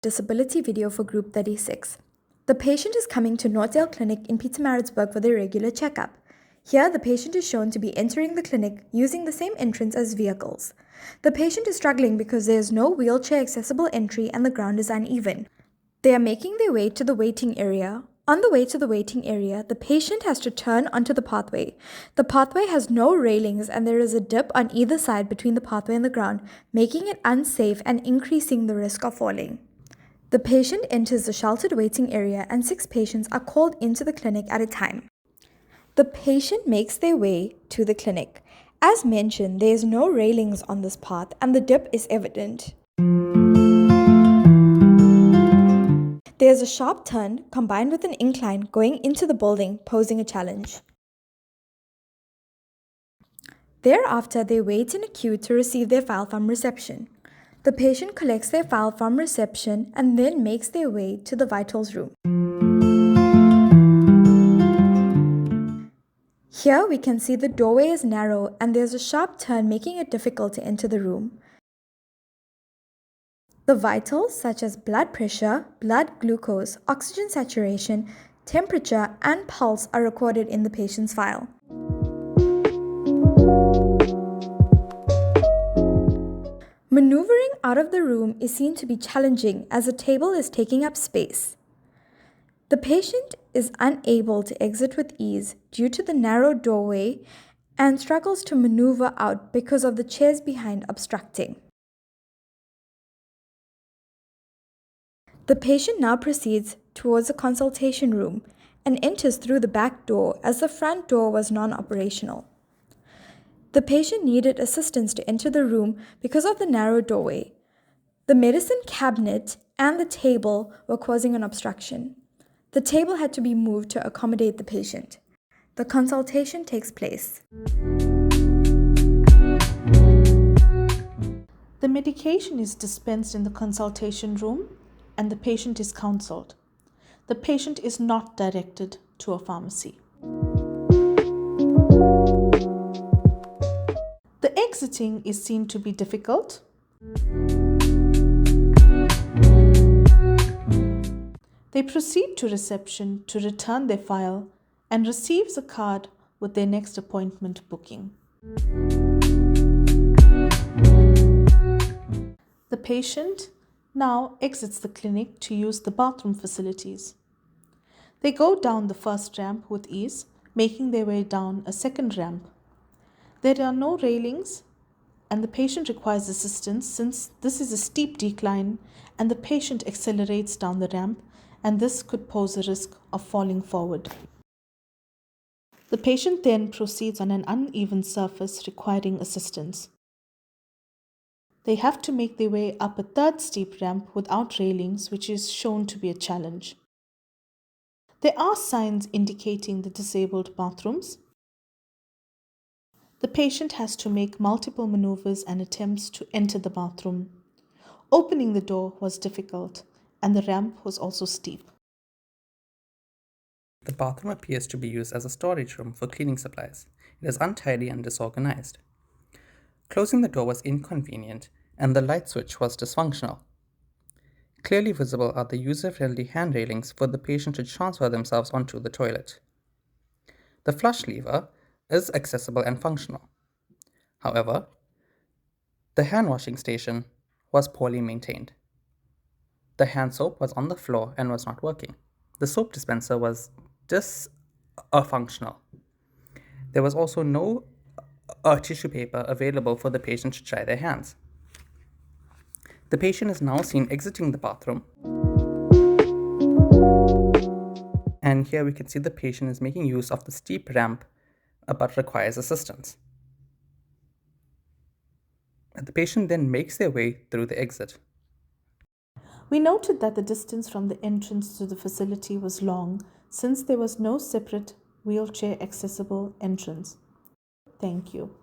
disability video for Group 36. The patient is coming to Northdale Clinic in Pietermaritzburg for their regular checkup. Here, the patient is shown to be entering the clinic using the same entrance as vehicles. The patient is struggling because there is no wheelchair-accessible entry and the ground is uneven. They are making their way to the waiting area. On the way to the waiting area, the patient has to turn onto the pathway. The pathway has no railings and there is a dip on either side between the pathway and the ground, making it unsafe and increasing the risk of falling. The patient enters the sheltered waiting area and 6 patients are called into the clinic at a time. The patient makes their way to the clinic. As mentioned, there is no railings on this path and the dip is evident. There is a sharp turn combined with an incline going into the building, posing a challenge. Thereafter, they wait in a queue to receive their file from reception. The patient collects their file from reception and then makes their way to the vitals room. Here we can see the doorway is narrow and there's a sharp turn making it difficult to enter the room. The vitals such as blood pressure, blood glucose, oxygen saturation, temperature and pulse are recorded in the patient's file. Maneuvering out of the room is seen to be challenging as the table is taking up space. The patient is unable to exit with ease due to the narrow doorway and struggles to maneuver out because of the chairs behind obstructing. The patient now proceeds towards the consultation room and enters through the back door as the front door was non-operational. The patient needed assistance to enter the room because of the narrow doorway. The medicine cabinet and the table were causing an obstruction. The table had to be moved to accommodate the patient. The consultation takes place. The medication is dispensed in the consultation room and the patient is counseled. The patient is not directed to a pharmacy. The exiting is seen to be difficult. They proceed to reception to return their file and receives a card with their next appointment booking. The patient now exits the clinic to use the bathroom facilities. They go down the first ramp with ease, making their way down a second ramp. There are no railings and the patient requires assistance since this is a steep decline and the patient accelerates down the ramp and this could pose a risk of falling forward. The patient then proceeds on an uneven surface requiring assistance. They have to make their way up a third steep ramp without railings, which is shown to be a challenge. There are signs indicating the disabled bathrooms. The patient has to make multiple maneuvers and attempts to enter the bathroom. Opening the door was difficult, and the ramp was also steep. The bathroom appears to be used as a storage room for cleaning supplies. It is untidy and disorganized. Closing the door was inconvenient, and the light switch was dysfunctional. Clearly visible are the user-friendly hand railings for the patient to transfer themselves onto the toilet. The flush lever is accessible and functional. However, the hand washing station was poorly maintained. The hand soap was on the floor and was not working. The soap dispenser was dysfunctional. There was also no tissue paper available for the patient to dry their hands. The patient is now seen exiting the bathroom. And here we can see the patient is making use of the steep ramp but requires assistance. The patient then makes their way through the exit. We noted that the distance from the entrance to the facility was long since there was no separate wheelchair accessible entrance. Thank you.